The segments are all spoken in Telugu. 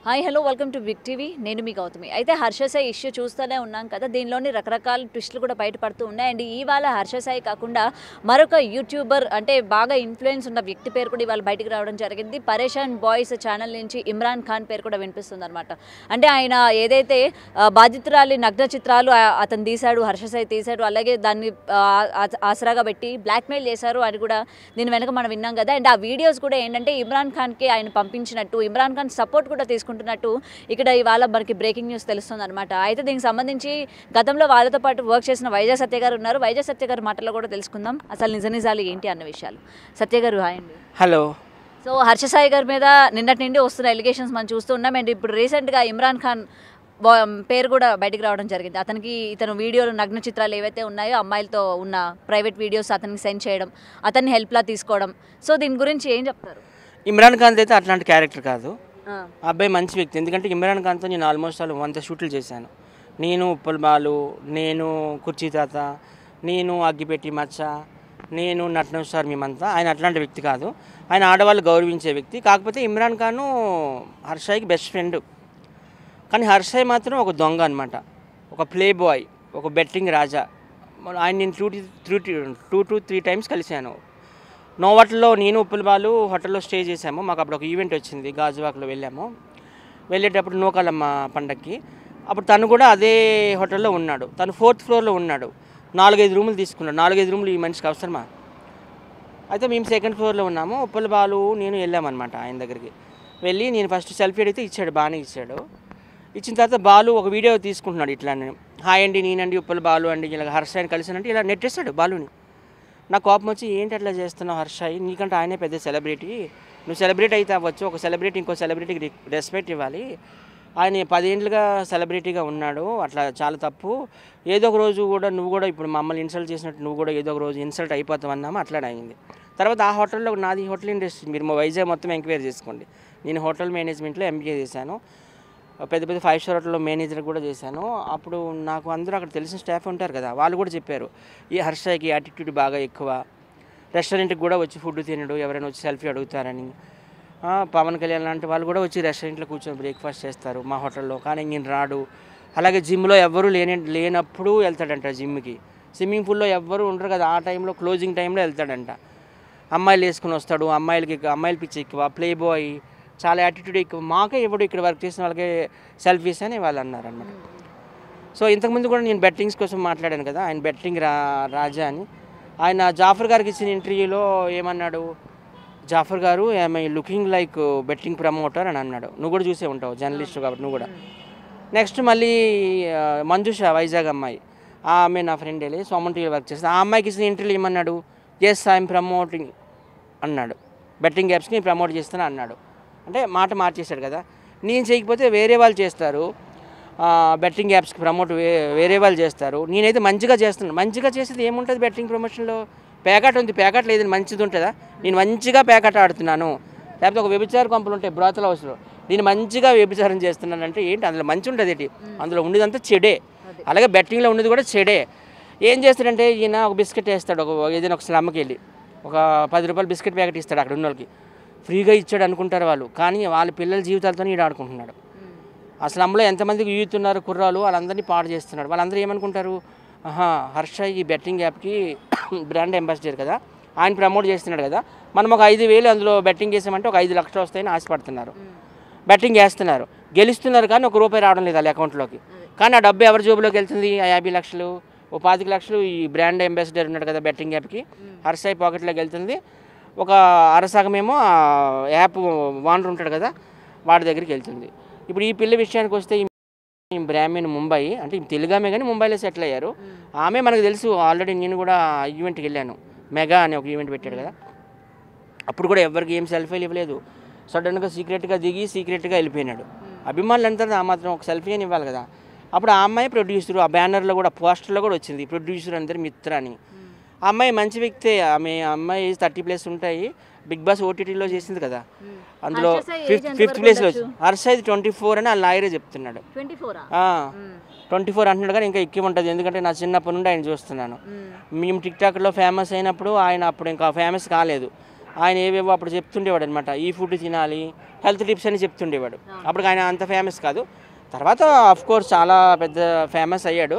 Hi hello welcome to big TV. నేను మీ గౌతమి. అయితే హర్ష సాయి ఇష్యూ చూస్తూనే ఉన్నాం కదా, దీనిలోని రకరకాల ట్విస్టులు కూడా బయటపడుతూ ఉన్నాయి. అండ్ ఇవాళ హర్ష సాయి కాకుండా మరొక యూట్యూబర్ అంటే బాగా ఇన్ఫ్లుయెన్స్ ఉన్న వ్యక్తి పేరు కూడా ఇవాళ బయటికి రావడం జరిగింది. పరేషాన్ బాయ్స్ ఛానల్ నుంచి ఇమ్రాన్ ఖాన్ పేరు కూడా వినిపిస్తుంది అనమాట. అంటే ఆయన ఏదైతే బాధితురాలి నగ్న చిత్రాలు అతను తీశాడు, హర్ష సాయి తీశాడు, అలాగే దాన్ని ఆసరాగా పెట్టి బ్లాక్మెయిల్ చేశారు అని కూడా దీని వెనక మనం విన్నాం కదా. అండ్ ఆ వీడియోస్ కూడా ఏంటంటే ఇమ్రాన్ ఖాన్కి ఆయన పంపించినట్టు, ఇమ్రాన్ ఖాన్ సపోర్ట్ కూడా తీసుకుంటున్నట్టు ఇక్కడ ఇవాళ మనకి బ్రేకింగ్ న్యూస్ తెలుస్తుంది అనమాట. అయితే దీనికి సంబంధించి గతంలో వాళ్ళతో పాటు వర్క్ చేసిన వైజాగ్ సత్య గారు ఉన్నారు. వైజాగ్ సత్య గారి మాటల్లో కూడా తెలుసుకుందాం అసలు నిజాలు ఏంటి అన్న విషయాలు. సత్య గారు హాయ్ అండి. హలో. సో హర్ష సాయి గారి మీద నిన్నటి నుండి వస్తున్న ఎలిగేషన్స్ మనం చూస్తూ ఉన్నాం. అండ్ ఇప్పుడు రీసెంట్గా ఇమ్రాన్ ఖాన్ పేరు కూడా బయటికి రావడం జరిగింది. ఇతను వీడియోలు నగ్న చిత్రాలు ఏవైతే ఉన్నాయో అమ్మాయిలతో ఉన్న ప్రైవేట్ వీడియోస్ అతనికి సెండ్ చేయడం, అతన్ని హెల్ప్లా తీసుకోవడం. సో దీని గురించి ఏం చెప్తారు? ఇమ్రాన్ ఖాన్ అయితే అట్లాంటి క్యారెక్టర్ కాదు. అబ్బాయి మంచి వ్యక్తి. ఎందుకంటే ఇమ్రాన్ ఖాన్తో నేను ఆల్మోస్ట్ 100 షూట్లు చేశాను. నేను ఉప్పల్ బాలు, నేను కుర్చీ తాత, నేను అగ్గిపెట్టి మచ్చ, నేను నటన సార్, మేమంతా. ఆయన అట్లాంటి వ్యక్తి కాదు. ఆయన ఆడవాళ్ళు గౌరవించే వ్యక్తి. కాకపోతే ఇమ్రాన్ ఖాన్ హర్షాయికి బెస్ట్ ఫ్రెండ్. కానీ హర్షాయి మాత్రం ఒక దొంగ అనమాట, ఒక ప్లే బాయ్, ఒక బెట్టింగ్ రాజా. ఆయన నేను 2 to 3 టైమ్స్ కలిశాను. నోవాటల్లో నేను ఉప్పల్ బాలు హోటల్లో స్టే చేశాము. మాకు అప్పుడు ఒక ఈవెంట్ వచ్చింది, గాజువాక్లో వెళ్ళాము. వెళ్ళేటప్పుడు నూకాలమ్మ పండక్కి. అప్పుడు తను కూడా అదే హోటల్లో ఉన్నాడు. తను 4th ఫ్లోర్లో ఉన్నాడు. 4-5 రూములు తీసుకున్నాడు. 4-5 రూములు ఈ మనిషికి అవసరమా? అయితే మేము 2nd ఫ్లోర్లో ఉన్నాము. ఉప్పల్ బాలు నేను వెళ్ళామన్నమాట ఆయన దగ్గరికి. వెళ్ళి నేను ఫస్ట్ సెల్ఫీ అడిగితే ఇచ్చాడు, బాగానే ఇచ్చాడు. ఇచ్చిన తర్వాత బాలు ఒక వీడియో తీసుకుంటున్నాడు. ఇట్లా హాయ్ అండి, నేనండి ఉప్పల్ బాలు అండి, ఇలా హర్షాయిని కలిసానంటే ఇలా నెట్టేస్తాడు బాలుని. నాకు కోపం వచ్చి, ఏంటి అట్లా చేస్తున్నావు హర్షాయి, నీకంటే ఆయనే పెద్ద సెలబ్రిటీ, నువ్వు సెలబ్రిటీ అయితే అవ్వచ్చు, ఒక సెలబ్రిటీ ఇంకో సెలబ్రిటీకి రెస్పెక్ట్ ఇవ్వాలి. ఆయన 10 ఏళ్ళుగా సెలబ్రిటీగా ఉన్నాడు, అట్లా చాలా తప్పు. ఏదో ఒక రోజు కూడా నువ్వు కూడా ఇప్పుడు మమ్మల్ని ఇన్సల్ట్ చేసినట్టు నువ్వు కూడా ఏదో ఒక రోజు ఇన్సల్ట్ అయిపోతావు అన్నాము. అట్లానే అయింది. తర్వాత ఆ హోటల్లో నాది హోటల్ ఇండస్ట్రీ, మీరు మా వైజాగ్ మొత్తం ఎంక్వైరీ చేసుకోండి. నేను హోటల్ మేనేజ్మెంట్లో ఎంబీఏ చేశాను. పెద్ద 5 స్టార్ హోటల్లో మేనేజర్ కూడా చేశాను. అప్పుడు నాకు అందరూ అక్కడ తెలిసిన స్టాఫ్ ఉంటారు కదా, వాళ్ళు కూడా చెప్పారు ఈ హర్షాయికి యాటిట్యూడ్ బాగా ఎక్కువ, రెస్టారెంట్కి కూడా వచ్చి ఫుడ్ తినడు, ఎవరైనా వచ్చి సెల్ఫీ అడుగుతారని. పవన్ కళ్యాణ్ లాంటి వాళ్ళు కూడా వచ్చి రెస్టారెంట్లో కూర్చొని బ్రేక్ఫాస్ట్ చేస్తారు మా హోటల్లో, కానీ నేను రాడు. అలాగే జిమ్లో ఎవ్వరూ లేనప్పుడు వెళ్తాడంట జిమ్కి. స్విమ్మింగ్ పూల్లో ఎవ్వరూ ఉండరు కదా, ఆ టైంలో క్లోజింగ్ టైంలో వెళ్తాడంట. అమ్మాయిలు వేసుకుని వస్తాడు, అమ్మాయిల పిచ్చి ఎక్కువ, ప్లే బాయ్, చాలా యాటిట్యూడ్ ఎక్కువ. మాకే ఇప్పుడు ఇక్కడ వర్క్ చేసిన వాళ్ళకే సెల్ఫీస్ అని వాళ్ళు అన్నారు అనమాట. సో ఇంతకుముందు కూడా నేను బెట్టింగ్స్ కోసం మాట్లాడాను కదా, ఆయన బెట్టింగ్ రాజా అని. ఆయన జాఫర్ గారికి ఇచ్చిన ఇంటర్వ్యూలో ఏమన్నాడు, జాఫర్ గారు I'm looking like betting promoter అని అన్నాడు. నువ్వు కూడా చూసే ఉంటావు, జర్నలిస్ట్ కాబట్టి నువ్వు కూడా. నెక్స్ట్ మళ్ళీ మంజుష, వైజాగ్ అమ్మాయి, ఆమె నా ఫ్రెండ్ వెళ్ళి సోమన్ టీవీలో వర్క్ చేస్తుంది. ఆ అమ్మాయికి ఇచ్చిన ఇంటర్వ్యూ ఏమన్నాడు, ఎస్ ఐఎమ్ ప్రమోటింగ్ అన్నాడు, బెట్టింగ్ యాప్స్ని ప్రమోట్ చేస్తాను అన్నాడు. అంటే మాట మార్చేశాడు కదా. నేను చేయకపోతే వేరే వాళ్ళు చేస్తారు, బెట్టింగ్ యాప్స్కి ప్రమోట్ వేరే వాళ్ళు చేస్తారు, నేనైతే మంచిగా చేస్తున్నాను. మంచిగా చేసేది ఏముంటుంది బెట్టింగ్ ప్రమోషన్లో? పేకాట ఉంది, పేకాట లేదని మంచిది ఉంటుందా? నేను మంచిగా పేకాట ఆడుతున్నాను, లేకపోతే ఒక వ్యభిచార కంపెనీ ఉంటాయి బ్రాతల్ హౌస్లో, నేను మంచిగా వ్యభిచారం చేస్తున్నాను అంటే ఏంటి అందులో మంచి ఉంటుంది ఏంటి? అందులో ఉండేదంతా చెడే. అలాగే బెట్టింగ్లో ఉండేది కూడా చెడే. ఏం చేస్తాడంటే ఈయన ఒక బిస్కెట్ వేస్తాడు, ఏదైనా ఒక స్లమ్కి వెళ్ళి ఒక 10 రూపాయలు బిస్కెట్ ప్యాకెట్ ఇస్తాడు అక్కడ ఉన్న వాళ్ళకి, ఫ్రీగా ఇచ్చాడు అనుకుంటారు వాళ్ళు, కానీ వాళ్ళ పిల్లల జీవితాలతో ఈడు ఆడుకుంటున్నాడు. అసలు అమ్మలో ఎంతమందికి యూత్ ఉన్నారు కుర్రాలు, వాళ్ళందరినీ పాడు చేస్తున్నాడు. వాళ్ళందరూ ఏమనుకుంటారు, హర్ష ఈ బెట్టింగ్ యాప్కి బ్రాండ్ అంబాసిడర్ కదా, ఆయన ప్రమోట్ చేస్తున్నాడు కదా, మనం ఒక 5,000 అందులో బెట్టింగ్ చేసామంటే ఒక 5 లక్షలు వస్తాయని ఆశపడుతున్నారు. బెట్టింగ్ వేస్తున్నారు, గెలుస్తున్నారు, కానీ ఒక రూపాయి రావడం లేదు వాళ్ళ అకౌంట్లోకి. కానీ ఆ డబ్బు ఎవరి జోబులోకి వెళ్తుంది? ఆ 50 లక్షలు, ఓ 25 లక్షలు ఈ బ్రాండ్ అంబాసిడర్ ఉన్నాడు కదా బెట్టింగ్ యాప్కి, హర్షాయి పాకెట్లోకి వెళ్తుంది. ఒక అరసగమేమో యాప్ ఓనర్ ఉంటాడు కదా వాడి దగ్గరికి వెళ్తుంది. ఇప్పుడు ఈ పిల్ల విషయానికి వస్తే, ఈ బ్రాహ్మణ్ ముంబై, అంటే తెలుగామే కానీ ముంబైలో సెటిల్ అయ్యారు. ఆమె మనకు తెలుసు, ఆల్రెడీ నేను కూడా ఈవెంట్కి వెళ్ళాను, మెగా అని ఒక ఈవెంట్ పెట్టాడు కదా, అప్పుడు కూడా ఎవరికి ఏం సెల్ఫీలు ఇవ్వలేదు. సడన్గా సీక్రెట్గా దిగి సీక్రెట్గా వెళ్ళిపోయినాడు. అభిమానులు ఎంత ఆ మాత్రం ఒక సెల్ఫీ అని ఇవ్వాలి కదా. అప్పుడు ఆ అమ్మాయి ప్రొడ్యూసర్, ఆ బ్యానర్లో కూడా పోస్టర్లో కూడా వచ్చింది ప్రొడ్యూసర్ అందరి మిత్ర అని. ఆ అమ్మాయి మంచి వ్యక్తే. అమ్మాయి 30+ ఉంటాయి. బిగ్ బాస్ ఓటీటీలో చేసింది కదా, అందులో 5th ప్లేస్లో వచ్చింది. హర్షాయి 24 అని ఆ లాయరే చెప్తున్నాడు. 24 అంటున్నాడు, కానీ ఇంకా ఎక్కువ ఉంటుంది. ఎందుకంటే నా చిన్నప్పటి నుండి ఆయన చూస్తున్నాను. మేము టిక్టాక్లో ఫేమస్ అయినప్పుడు ఆయన అప్పుడు ఇంకా ఫేమస్ కాలేదు. ఆయన ఏవేవో అప్పుడు చెప్తుండేవాడు అనమాట, ఈ ఫుడ్ తినాలి, హెల్త్ టిప్స్ అని చెప్తుండేవాడు. అప్పుడు ఆయన అంత ఫేమస్ కాదు, తర్వాత కోర్స్ చాలా పెద్ద ఫేమస్ అయ్యాడు.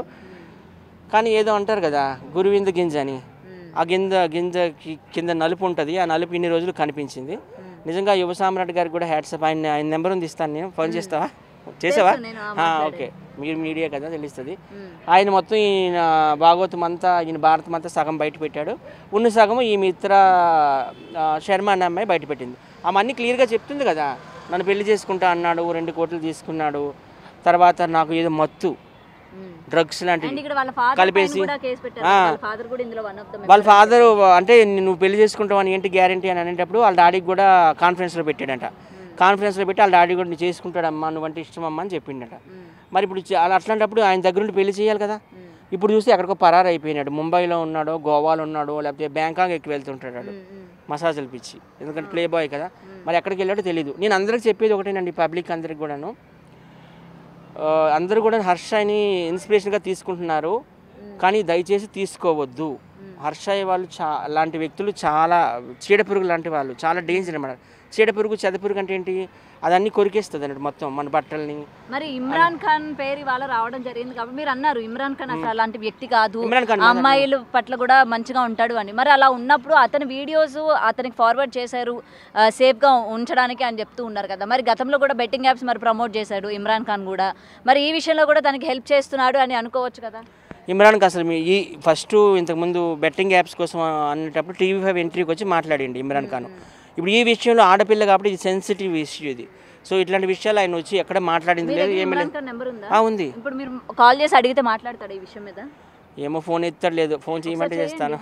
కానీ ఏదో అంటారు కదా గురువింద గింజ అని, ఆ గింజ కింద నలుపు ఉంటుంది, ఆ నలుపు ఇన్ని రోజులు కనిపించింది. నిజంగా యువ సామ్రాట్ గారికి కూడా హ్యాట్సప్. ఆయన నెంబర్ ఉంది, ఇస్తాను నేను, ఫోన్ చేస్తావా? చేసావా? ఓకే, మీరు మీడియా కదా తెలుస్తుంది. ఆయన మొత్తం ఈయన భాగవతం అంతా, ఈయన భారతం అంతా సగం బయట పెట్టాడు, ఉన్న సగము ఈ మిత్ర శర్మ అనే అమ్మాయి బయట పెట్టింది. ఆమె అన్నీ క్లియర్గా చెప్తుంది కదా, నన్ను పెళ్లి చేసుకుంటా అన్నాడు, 2 కోట్లు తీసుకున్నాడు, తర్వాత నాకు ఏదో మత్తు డ్రగ్స్ లాంటివి కలిపేసి, వాళ్ళ ఫాదర్ అంటే నువ్వు పెళ్లి చేసుకుంటావు అని ఏంటి గ్యారంటీ అని అనేటప్పుడు వాళ్ళ డాడీకి కూడా కాన్ఫరెన్స్లో పెట్టాడంట. కాన్ఫరెన్స్లో పెట్టి వాళ్ళ డాడీ కూడా నువ్వు చేసుకుంటాడమ్మా, నువ్వంటే ఇష్టమమ్మా అని చెప్పిండట. మరి ఇప్పుడు అట్లాంటప్పుడు ఆయన దగ్గర నుండి పెళ్లి చేయాలి కదా. ఇప్పుడు చూస్తే ఎక్కడికో పరారు అయిపోయినాడు, ముంబైలో ఉన్నాడో, గోవాలో ఉన్నాడో, లేకపోతే బ్యాంకాక్ ఎక్కి వెళ్తుంటాడు మసాజులు పిచ్చి, ఎందుకంటే ప్లే బాయ్ కదా. మరి ఎక్కడికి వెళ్ళాడో తెలియదు. నేను అందరికి చెప్పేది ఒకటేనండి, పబ్లిక్ అందరికి కూడాను, అందరూ కూడా హర్షని ఇన్స్పిరేషన్గా తీసుకుంటున్నారు, కానీ దయచేసి తీసుకోవద్దు. హర్షయ్య వాళ్ళు లాంటి వ్యక్తులు చాలా చీడపురుగు లాంటి వాళ్ళు, చాలా డేంజర్ అన్నమాట. చీడపురుగు చెదపురుగు అంటే ఏంటి, అదన్నీ కొరికేస్తుంది అన్నట్టు మొత్తం మన బట్టల్ని. మరి ఇమ్రాన్ ఖాన్ పేరు ఇవాళ రావడం జరిగింది కాబట్టి మీరు అన్నారు ఇమ్రాన్ ఖాన్ అసలు అలాంటి వ్యక్తి కాదు, అమ్మాయిల పట్ల కూడా మంచిగా ఉంటాడు అని. మరి అలా ఉన్నప్పుడు అతని వీడియోస్ అతనికి ఫార్వర్డ్ చేశారు సేఫ్గా ఉంచడానికి అని చెప్తూ ఉన్నారు కదా. మరి గతంలో కూడా బెట్టింగ్ యాప్స్ మరి ప్రమోట్ చేశాడు ఇమ్రాన్ ఖాన్ కూడా, మరి ఈ విషయంలో కూడా తనకి హెల్ప్ చేస్తున్నాడు అని అనుకోవచ్చు కదా. ఇమ్రాన్కి అసలు ఈ ఫస్ట్ ఇంతకుముందు బెట్టింగ్ యాప్స్ కోసం అనేటప్పుడు TV5 ఎంట్రీకి వచ్చి మాట్లాడండి ఇమ్రాన్ ఖాన్. ఇప్పుడు ఈ విషయంలో ఆడపిల్ల కాబట్టి ఇది సెన్సిటివ్ ఇష్యూ ఇది. సో ఇట్లాంటి విషయాలు ఆయన వచ్చి ఎక్కడ మాట్లాడింది లేదు, ఏమీ లేదు. ఉంది. ఇప్పుడు మీరు కాల్ చేసి అడిగితే మాట్లాడతాడు ఈ విషయం మీద? ఏమో ఫోన్ ఎత్తాడు, లేదు, ఫోన్ చేయమంటే చేస్తాను.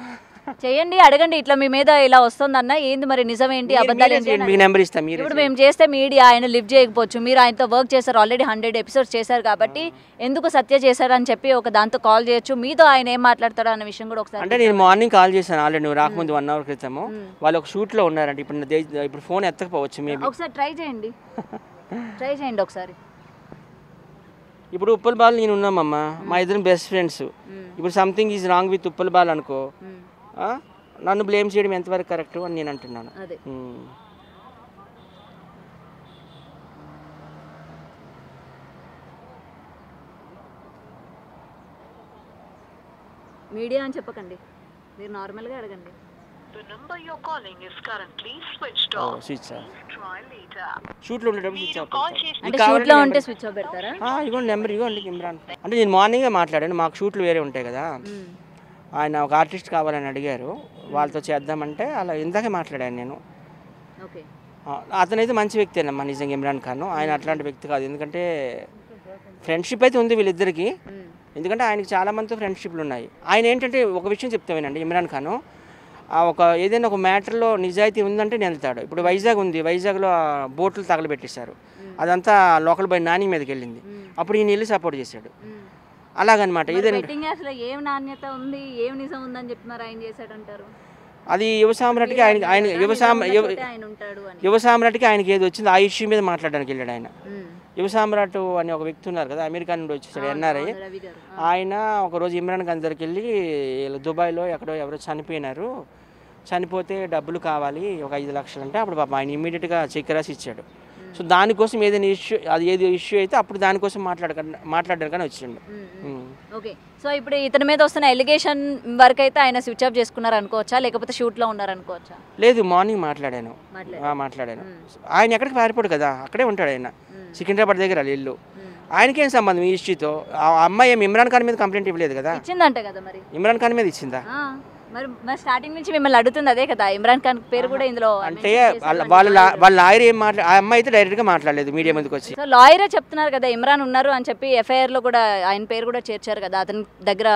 చేయండి, అడగండి, ఇట్లా మీ మీద ఇలా వస్తుందన్న ఏంది మరి, నిజం ఏంటి, అబద్ధాలు ఏంటి. ఇప్పుడు మేము చేస్తే మీడియా ఆయన లిఫ్ట్ చేయకపోవచ్చు, మీరు ఆయనతో వర్క్ చేశారు, ఆల్రెడీ 100 ఎపిసోడ్స్ చేశారు కాబట్టి ఎందుకు సత్య చేశారని చెప్పి ఒక దాంతో కాల్ చేయొచ్చు, మీతో ఆయన ఏం మాట్లాడతాడు అన్న విషయం కూడా ఒకసారి. అంటే నేను మార్నింగ్ కాల్ చేశాను ఆల్రెడీ, నువ్వు రాకముందు 1 అవర్ క్రితము. వాళ్ళు ఒక షూట్లో ఉన్నారంటే ఇప్పుడు ఫోన్ ఎత్తకపోవచ్చు, మేబీ ఒకసారి ట్రై చేయండి ఒకసారి. ఇప్పుడు ఉప్పల్ బాల్ నేను ఉన్నామమ్మా, మా ఇద్దరం బెస్ట్ ఫ్రెండ్స్. ఇప్పుడు something is wrong with Uppal ball అనుకో, నన్ను బ్లేమ్ చేయడం ఎంతవరకు కరెక్ట్ అని నేను అంటున్నాను. మీడియా అని చెప్పకండి, మీరు నార్మల్గా అడగండి. షూట్లో ఉండేటప్పుడు స్విచ్ ఆఫ్ అంటే షూట్లో ఉంటే స్విచ్ ఆఫ్ పెడతారా? ఇవ్వండి నెంబర్, ఇవ్వండి ఇమ్రాన్. అంటే నేను మార్నింగే మాట్లాడాను, మాకు షూట్లు వేరే ఉంటాయి కదా, ఆయన ఒక ఆర్టిస్ట్ కావాలని అడిగారు, వాళ్ళతో చేద్దామంటే అలా ఇందాకే మాట్లాడాను నేను. అతనైతే మంచి వ్యక్తి అన్నమ్మా నిజంగా ఇమ్రాన్ ఖాన్. ఆయన అట్లాంటి వ్యక్తి కాదు, ఎందుకంటే ఫ్రెండ్షిప్ అయితే ఉంది వీళ్ళిద్దరికి, ఎందుకంటే ఆయనకి చాలా మందితో ఫ్రెండ్షిప్లు ఉన్నాయి. ఆయన ఏంటంటే ఒక విషయం చెప్తామేనండి, ఇమ్రాన్ ఖాన్ ఏదైనా ఒక మ్యాటర్లో నిజాయితీ ఉందంటే నేను వెళ్తాడు. ఇప్పుడు వైజాగ్ ఉంది, వైజాగ్లో బోట్లు తగలబెట్టేశారు, అదంతా లోకల్ బై నాని మీదకి వెళ్ళింది, అప్పుడు ఈయన వెళ్ళి సపోర్ట్ చేశాడు. అలాగనమాట. ఏం నాణ్యత ఉంది, ఏం నిజం ఉందని చెప్తున్నారు, ఆయన చేశాడంటారు. అది యువ సామ్రాట్కి ఆయన యువ సామ్రాట్కి ఆయనకి ఏది వచ్చింది ఆ ఇష్యూ మీద మాట్లాడడానికి వెళ్ళాడు ఆయన. యువ సామ్రాట్ అని ఒక వ్యక్తి ఉన్నారు కదా, అమెరికా నుండి వచ్చేసాడు, NRI. ఆయన ఒకరోజు ఇమ్రాన్ ఖాన్ దగ్గరికి వెళ్ళి దుబాయ్లో ఎక్కడో ఎవరో చనిపోయినారు, చనిపోతే డబ్బులు కావాలి ఒక 5 లక్షలు అంటే, అప్పుడు పాపం ఆయన ఇమీడియట్గా చెక్ రాసి ఇచ్చాడు. సో దానికోసం ఏదైనా ఇష్యూ, అది ఏది ఇష్యూ అయితే అప్పుడు దానికోసం మాట్లాడడానికని వచ్చిండు. ఓకే, సో ఇప్పుడు ఇతని మీద వస్తున్న ఎలిగేషన్ వరకు అయితే ఆయన స్విచ్ ఆఫ్ చేసుకున్నారు అనుకోవచ్చా, లేకపోతే షూట్లో ఉన్నారు అనుకోవచ్చా? లేదు, మార్నింగ్ మాట్లాడాను. ఆయన ఎక్కడికి పారిపోడు కదా, అక్కడే ఉంటాడు ఆయన, సికింద్రాబాద్ దగ్గర ఇల్లు. ఆయనకేం సంబంధం ఈ ఇష్యూతో? ఆ అమ్మాయి ఏమి ఇమ్రాన్ ఖాన్ మీద కంప్లైంట్ ఇవ్వలేదు కదా. ఇచ్చిందంట కదా, మరి ఇమ్రాన్ ఖాన్ మీద ఇచ్చిందా? మరి స్టార్టింగ్ నుంచి మిమ్మల్ని అడుగుతుంది అదే కదా, ఇమ్రాన్ ఖాన్ పేరు కూడా ఇందులో. అంటే వాళ్ళ లాయర్ ఏం ఆ అమ్మాయి అయితే డైరెక్ట్గా మాట్లాడలేదు, మీడియా ముందుకు వచ్చి. సో లాయరే చెప్తున్నారు కదా ఇమ్రాన్ ఉన్నారు అని చెప్పి, FIR లో కూడా ఆయన పేరు కూడా చేర్చారు కదా, అతని దగ్గర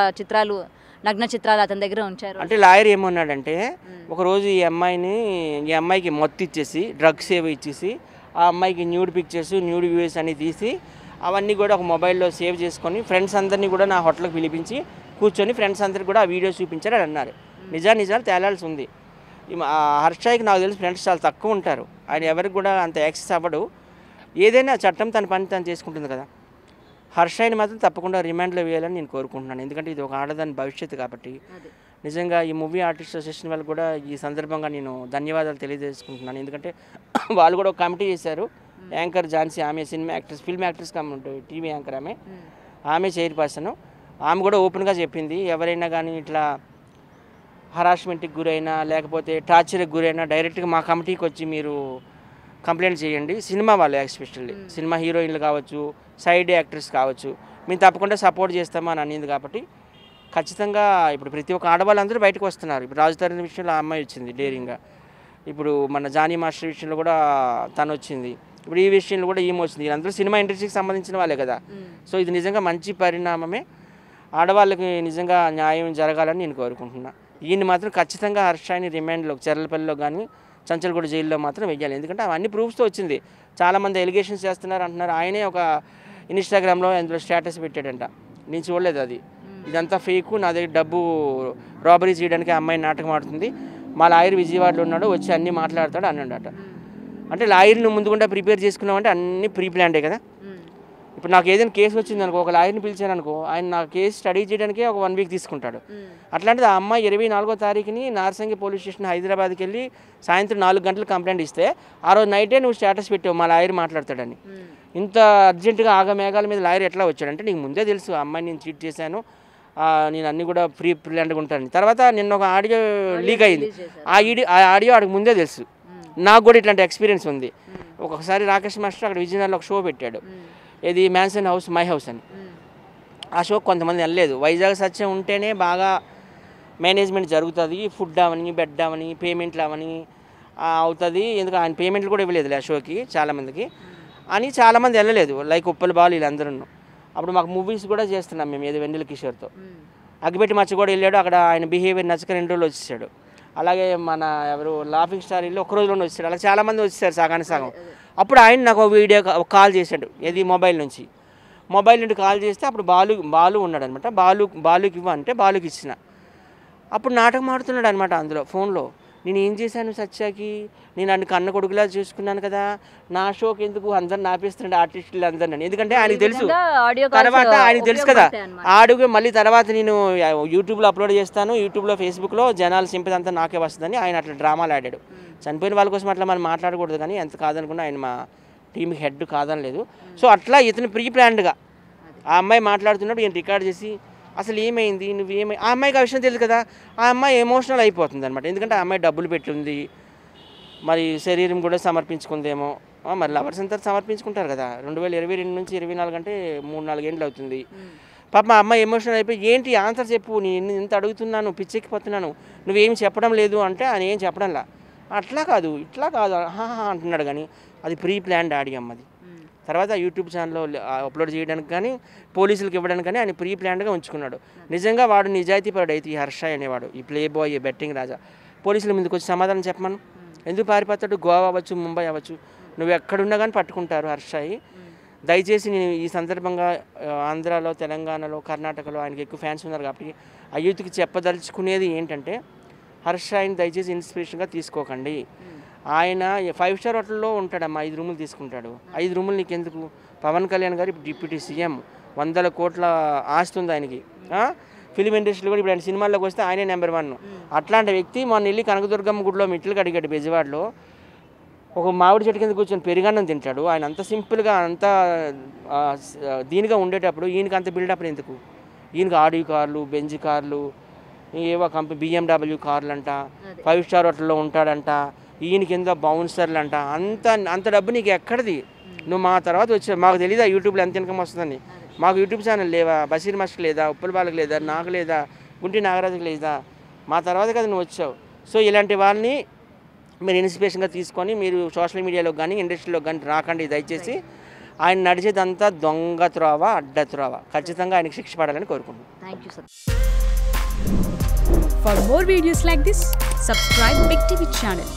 నగ్న చిత్రాలు అతని దగ్గర ఉంచారు. అంటే లాయర్ ఏమన్నాడంటే, ఒకరోజు ఈ అమ్మాయికి మత్తు ఇచ్చేసి, డ్రగ్స్ ఏవో ఇచ్చేసి, ఆ అమ్మాయికి న్యూడ్ పిక్చర్స్, న్యూడ్ వ్యూస్ అన్ని తీసి అవన్నీ కూడా ఒక మొబైల్లో సేవ్ చేసుకొని ఫ్రెండ్స్ అందరినీ కూడా నా హోటల్కి పిలిపించి కూర్చొని ఫ్రెండ్స్ అందరికి కూడా ఆ వీడియో చూపించారు అని అన్నారు. నిజాలు తేలాల్సి ఉంది. హర్షయ్యకి నాకు తెలిసి ఫ్రెండ్స్ చాలా తక్కువ ఉంటారు, ఆయన ఎవరికి కూడా అంత యాక్సెస్ అవ్వడు. ఏదైనా చట్టం తన పని తను చేసుకుంటుంది కదా. హర్షయ్యని మాత్రం తప్పకుండా రిమాండ్లో వేయాలని నేను కోరుకుంటున్నాను, ఎందుకంటే ఇది ఒక ఆడదాని భవిష్యత్తు కాబట్టి. నిజంగా ఈ మూవీ ఆర్టిస్ట్ అసోసియేషన్ వాళ్ళు కూడా ఈ సందర్భంగా నేను ధన్యవాదాలు తెలియజేసుకుంటున్నాను. ఎందుకంటే వాళ్ళు కూడా ఒక కమిటీ చేశారు. యాంకర్ ఝాన్సీ, ఆమె cinema actress, film actress committee, TV anchor ఆమె చైర్పర్సన్. ఆమె కూడా ఓపెన్గా చెప్పింది, ఎవరైనా కానీ ఇట్లా హరాస్మెంట్కి గురైనా లేకపోతే టార్చర్కి గురైనా డైరెక్ట్గా మా కమిటీకి వచ్చి మీరు కంప్లైంట్ చేయండి. సినిమా వాళ్ళు ఎస్పెషల్లీ సినిమా హీరోయిన్లు కావచ్చు, సైడ్ యాక్టర్స్ కావచ్చు, మేము తప్పకుండా సపోర్ట్ చేస్తామా అని అనింది. కాబట్టి ఖచ్చితంగా ఇప్పుడు ప్రతి ఒక్క ఆడవాళ్ళందరూ బయటకు వస్తున్నారు. ఇప్పుడు రాజధాని విషయంలో ఆ అమ్మాయి వచ్చింది డేరింగ్గా, ఇప్పుడు మన జానీ మాస్టర్ విషయంలో కూడా తను వచ్చింది, ఇప్పుడు ఈ విషయంలో కూడా ఈమె వచ్చింది. వీళ్ళందరూ సినిమా ఇండస్ట్రీకి సంబంధించిన వాళ్ళే కదా. సో ఇది నిజంగా మంచి పరిణామమే. ఆడవాళ్ళకి నిజంగా న్యాయం జరగాలని నేను కోరుకుంటున్నా. ఈయన్ని మాత్రం ఖచ్చితంగా హర్షాయిని రిమాండ్లో చెర్లపల్లిలో కానీ చంచల్గూడ జైల్లో మాత్రం వెయ్యాలి. ఎందుకంటే అవన్నీ ప్రూఫ్స్తో వచ్చింది. చాలామంది ఎలిగేషన్స్ చేస్తున్నారు అంటున్నారు. ఆయనే ఒక ఇన్స్టాగ్రామ్లో అందులో స్టేటస్ పెట్టాడంట, నేను చూడలేదు అది, ఇదంతా ఫేకు, నా దగ్గర డబ్బు రాబరీ చేయడానికి అమ్మాయి నాటకం ఆడుతుంది, మా లాయర్ విజయవాడలో ఉన్నాడు, వచ్చి అన్నీ మాట్లాడతాడు అన్నాడట. అంటే లాయర్ని ముందుకుండా ప్రిపేర్ చేసుకున్నామంటే అన్నీ ప్రీ ప్లాన్డే కదా. ఇప్పుడు నాకు ఏదైనా కేసు వచ్చింది అనుకో, ఒక లాయర్ని పిలిచాను అనుకో, ఆయన నా కేసు స్టడీ చేయడానికే ఒక 1 వీక్ తీసుకుంటాడు. అట్లాంటిది ఆ అమ్మాయి 24వ తారీఖుని నార్సింగి పోలీస్ స్టేషన్ హైదరాబాద్కి వెళ్ళి సాయంత్రం 4 గంటలకు కంప్లైంట్ ఇస్తే ఆ రోజు నైటే నువ్వు స్టేటస్ పెట్టావు మా లాయర్ మాట్లాడతాడని. ఇంత అర్జెంటుగా ఆగమేఘాల మీద లాయర్ ఎట్లా వచ్చాడంటే నీకు ముందే తెలుసు ఆ అమ్మాయిని నేను చీట్ చేశాను, నేను అన్నీ కూడా ప్రీ ప్లాన్డ్గా ఉంటాను. తర్వాత నిన్న ఒక ఆడియో లీక్ అయింది, ఆ ఆడియో ఆడికి ముందే తెలుసు. నాకు కూడా ఇట్లాంటి ఎక్స్పీరియన్స్ ఉంది. ఒకసారి రాకేష్ మాస్టర్ అక్కడ విజయనగరంలో ఒక షో పెట్టాడు, ఇది మ్యాన్సన్ హౌస్ మై హౌస్ అని. ఆ షోకి కొంతమంది వెళ్ళలేదు. వైజాగ్ సత్యం ఉంటేనే బాగా మేనేజ్మెంట్ జరుగుతుంది, ఫుడ్ అవని, బెడ్ అవని, పేమెంట్లు అవని అవుతుంది. ఎందుకంటే ఆయన పేమెంట్లు కూడా ఇవ్వలేదు ఆ షోకి చాలామందికి అని చాలామంది వెళ్ళలేదు, లైక్ ఉప్పల బాలు వీళ్ళందరూ. అప్పుడు మాకు మూవీస్ కూడా చేస్తున్నాం మేము, ఏదో వెన్నెల కిషోర్తో. అగ్గిపెట్టి మచ్చ కూడా వెళ్ళాడు, అక్కడ ఆయన బిహేవియర్ నచ్చక 2 రోజులు వచ్చేసాడు. అలాగే మన ఎవరు లాఫింగ్ స్టార్ వెళ్ళి 1 రోజులోనే వచ్చాడు. అలా చాలామంది వచ్చేసారు సగానికి సగం. అప్పుడు ఆయన నాకు ఒక కాల్ చేశాడు, ఏది మొబైల్ నుండి కాల్ చేస్తే అప్పుడు బాలు ఉన్నాడు అనమాట. బాలుకి ఇవ్వ అంటే బాలుకి ఇచ్చిన. అప్పుడు నాటకం ఆడుతున్నాడు అనమాట అందులో ఫోన్లో. నేను ఏం చేశాను సత్యాకి, నేను అన్ని కన్న కొడుకులా చూసుకున్నాను కదా, నా షోకి ఎందుకు అందరిని ఆపేస్తున్నాడు ఆర్టిస్టులు అందరిని. ఎందుకంటే ఆయనకు తెలుసు, తర్వాత ఆయనకు తెలుసు కదా ఆడుగు మళ్ళీ తర్వాత నేను యూట్యూబ్లో అప్లోడ్ చేస్తాను, యూట్యూబ్లో ఫేస్బుక్లో జనాలు సింపతి అంతా నాకే వస్తుందని ఆయన అట్లా డ్రామాలు ఆడాడు. చనిపోయిన వాళ్ళ కోసం అట్లా మనం మాట్లాడకూడదు, కానీ ఎంత కాదనుకున్నా ఆయన మా టీంకి హెడ్ కాదనలేదు. సో అట్లా ఇతను ప్రీ ప్లాన్డ్గా ఆ అమ్మాయి మాట్లాడుతున్నప్పుడు ఈయన రికార్డ్ చేసి అసలు ఏమైంది ఆ అమ్మాయికి ఆ విషయం తెలుసు కదా, ఆ అమ్మాయి ఎమోషనల్ అయిపోతుంది అనమాట. ఎందుకంటే ఆ అమ్మాయి డబ్బులు పెట్టింది, మరి శరీరం కూడా సమర్పించుకుందేమో, మరి లవర్స్ అంతా సమర్పించుకుంటారు కదా. 2022 నుంచి 24 అంటే 3-4 ఏళ్ళు అవుతుంది. పాప మా అమ్మాయి ఎమోషనల్ అయిపోయి ఏంటి ఆన్సర్ చెప్పు, నేను ఇంత అడుగుతున్నాను, పిచ్చెక్కిపోతున్నాను, నువ్వేం చెప్పడం లేదు అంటే ఆయన ఏం చెప్పడంలా. అట్లా కాదు ఇట్లా కాదు అంటున్నాడు, కానీ అది ప్రీ ప్లాన్డ్ ఆడియో అమ్మది. తర్వాత యూట్యూబ్ ఛానల్లో అప్లోడ్ చేయడానికి కానీ పోలీసులకు ఇవ్వడానికి కానీ ఆయన ప్రీ ప్లాన్డ్గా ఉంచుకున్నాడు. నిజంగా వాడు నిజాయితీపరుడు అయితే ఈ హర్ష అనేవాడు, ఈ ప్లే బాయ్, ఈ బెట్టింగ్ రాజా, పోలీసుల ముందుకు వచ్చి సమాధానం చెప్పమను. ఎందుకు పారిపోతాడు? గోవా అవ్వచ్చు, ముంబై అవ్వచ్చు, నువ్వు ఎక్కడున్నా కానీ పట్టుకుంటారు హర్షాయి. దయచేసి నేను ఈ సందర్భంగా ఆంధ్రాలో, తెలంగాణలో, కర్ణాటకలో ఆయనకి ఎక్కువ ఫ్యాన్స్ ఉన్నారు కాబట్టి ఆ యూత్కి చెప్పదలుచుకునేది ఏంటంటే హర్షాయిని దయచేసి ఇన్స్పిరేషన్గా తీసుకోకండి. ఆయన 5 స్టార్ హోటల్లో ఉంటాడమ్మా, 5 రూములు తీసుకుంటాడు. 5 రూములు నీకెందుకు? పవన్ కళ్యాణ్ గారు ఇప్పుడు డిప్యూటీ సీఎం, 100 కోట్ల ఆస్తి ఉంది ఆయనకి. ఫిలిం ఇండస్ట్రీలో కూడా ఇప్పుడు ఆయన సినిమాల్లోకి వస్తే ఆయనే నెంబర్ 1. అట్లాంటి వ్యక్తి మొన్న వెళ్ళి కనకదుర్గమ్మ గుడిలో మెట్లు కడిగాడు బెజవాడలో, ఒక మామిడి చెట్టు కింద కూర్చొని పెరుగన్నం తింటాడు. ఆయన అంత సింపుల్గా అంత దీనిగా ఉండేటప్పుడు ఈయనకి అంత బిల్డప్ ఎందుకు? ఈయనకి ఆడి కార్లు, బెంజ్ కార్లు, ఏవో కంపెనీ BMW కార్లు అంట, 5 స్టార్ హోటల్లో ఉంటాడంట, ఈయన కింద బౌన్సర్లు అంట. అంత డబ్బు నీకు ఎక్కడిది? నువ్వు మా తర్వాత వచ్చావు, మాకు తెలీదా యూట్యూబ్లో ఎంత ఇన్కమ్ వస్తుందని? మాకు యూట్యూబ్ ఛానల్ లేవా? బషీర్ మాస్టర్ లేదా? ఉప్పల బాలకు లేదా? నాకు లేదా? గుంటి నాగరాజుకి లేదా? మా తర్వాత కదా నువ్వు వచ్చావు. సో ఇలాంటి వాళ్ళని మీరు ఇన్స్పిరేషన్గా తీసుకొని మీరు సోషల్ మీడియాలో కానీ ఇండస్ట్రీలో కానీ రాకండి దయచేసి. ఆయన నడిచేదంతా దొంగ త్రోవ, అడ్డ త్రోవ. ఖచ్చితంగా ఆయనకి శిక్ష పడాలని కోరుకుంటున్నాను. Thank you sir. For more videos like this, subscribe Big TV channel.